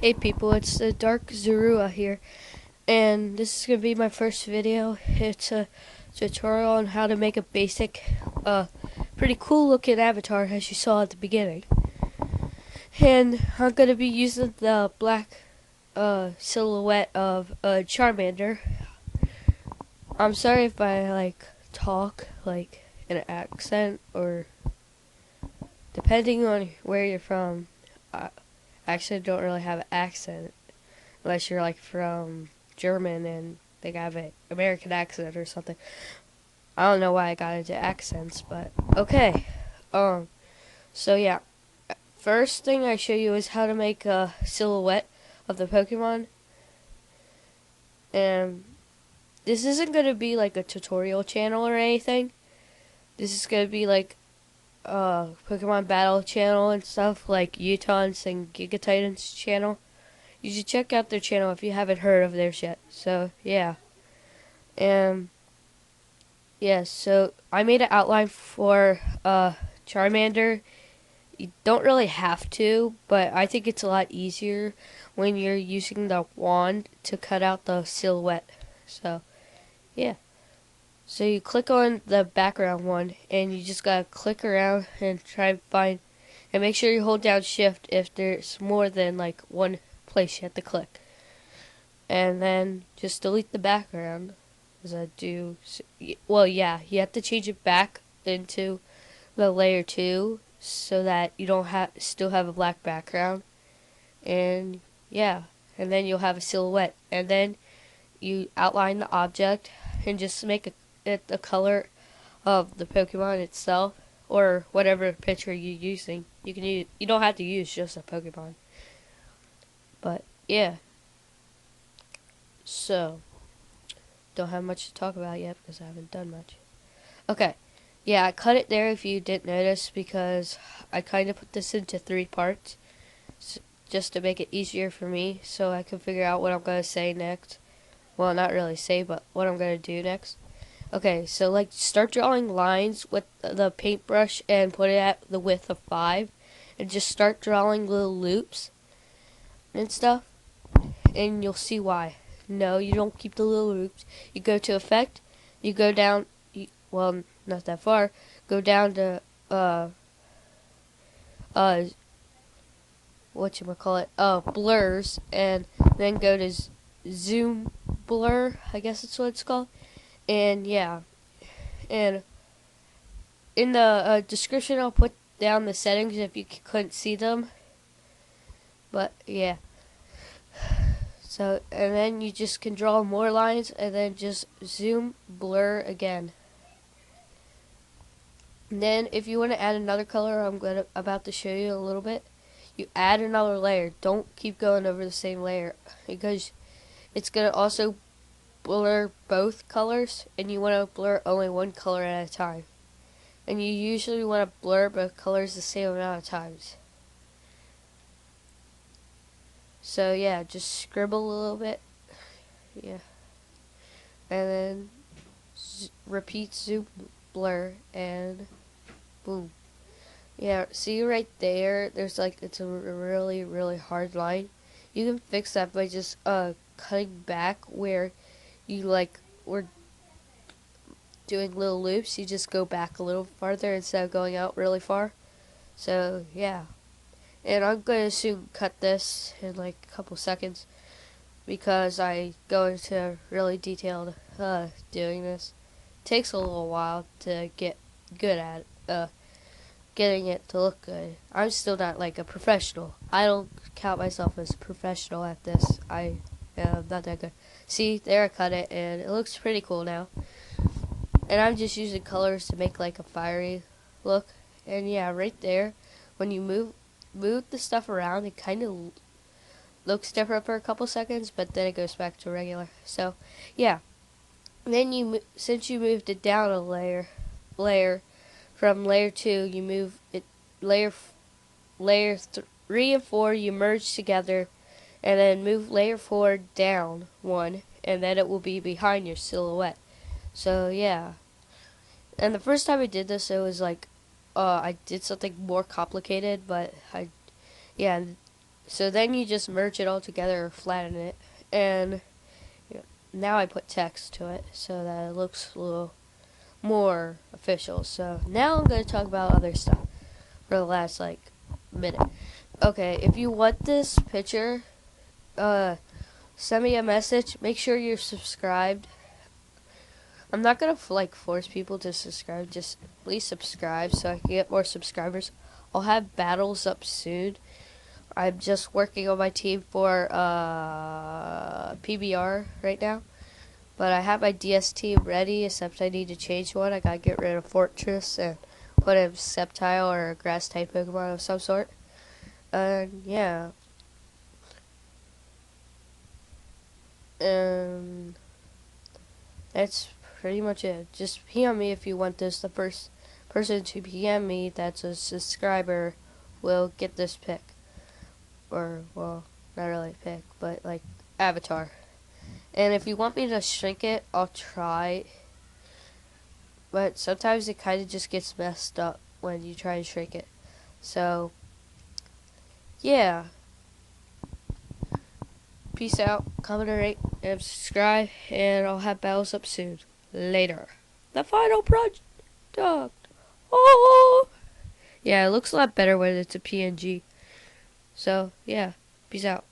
Hey people, it's the Dark Zorua here, and this is going to be my first video. It's a tutorial on how to make a basic, pretty cool looking avatar as you saw at the beginning. And I'm going to be using the black silhouette of Charmander. I'm sorry if I talk like in an accent, or depending on where you're from. I actually don't really have an accent unless you're like from German and they have an American accent or something. I don't know why I got into accents, but okay. So yeah, first thing I show you is how to make a silhouette of the Pokemon. And this isn't going to be like a tutorial channel or anything. This is going to be like Pokemon battle channel and stuff, like Utah's and Giga Titan's channel. You should check out their channel if you haven't heard of theirs yet. So yeah, so I made an outline for Charmander. You don't really have to, but I think it's a lot easier when you're using the wand to cut out the silhouette. So yeah, so you click on the background one and you just gotta click around and try and find, and make sure you hold down shift if there's more than like one place you have to click, and then just delete the background. As I do, well, yeah, you have to change it back into the layer 2 so that you don't still have a black background, and yeah, and then you'll have a silhouette, and then you outline the object and just make it the color of the Pokemon itself, or whatever picture you're using. You don't have to use just a Pokemon. But yeah, so don't have much to talk about yet because I haven't done much. Okay, yeah, I cut it there if you didn't notice, because I kind of put this into 3 parts just to make it easier for me so I can figure out what I'm going to say next. Well, not really say, but what I'm going to do next. Okay, so like start drawing lines with the paintbrush and put it at the width of 5, and just start drawing little loops and stuff, and you'll see why. No, you don't keep the little loops. You go to effect, you go down, well, not that far, go down to, blurs, and then go to zoom blur, I guess that's what it's called. And yeah, and in the description I'll put down the settings if you couldn't see them. But yeah. So, and then you just can draw more lines, and then just zoom blur again. And then if you want to add another color, about to show you in a little bit, you add another layer. Don't keep going over the same layer, because it's going to also blur both colors, and you want to blur only one color at a time. And you usually want to blur both colors the same amount of times. So yeah, just scribble a little bit, yeah, and then repeat zoom blur, and boom. Yeah, see right there, there's it's a really hard line. You can fix that by just cutting back where you were doing little loops. You just go back a little farther instead of going out really far. So yeah. And I'm going to soon cut this in like a couple seconds, because I go into really detailed doing this. It takes a little while to get good at getting it to look good. I'm still not like a professional. I don't count myself as a professional at this. I am not that good. See, there I cut it, and it looks pretty cool now. And I'm just using colors to make like a fiery look. And yeah, right there, when you move the stuff around, it kind of looks different for a couple seconds, but then it goes back to regular. So yeah, then since you moved it down a layer from layer 2, you move it layer 3 and 4, you merge together, and then move layer 4 down 1, and then it will be behind your silhouette. So yeah, and the first time I did this, it was like I did something more complicated, but yeah, So then you just merge it all together or flatten it, and now I put text to it so that it looks a little more official. So now I'm going to talk about other stuff for the last like minute. Okay, if you want this picture, send me a message. Make sure you're subscribed. I'm not gonna like force people to subscribe. Just please subscribe so I can get more subscribers. I'll have battles up soon. I'm just working on my team for PBR right now. But I have my DS team ready, except I need to change one. I gotta get rid of Fortress and put in Sceptile or a grass type Pokemon of some sort. And yeah. And that's pretty much it. Just PM me if you want this. The first person to PM me that's a subscriber will get this pick. Or, well, not really pick, but like avatar. And if you want me to shrink it, I'll try. But sometimes it kind of just gets messed up when you try and shrink it. So, yeah. Peace out. Comment, rate, and subscribe. And I'll have battles up soon. Later. The final project. Oh! Yeah, it looks a lot better when it's a PNG. So, yeah. Peace out.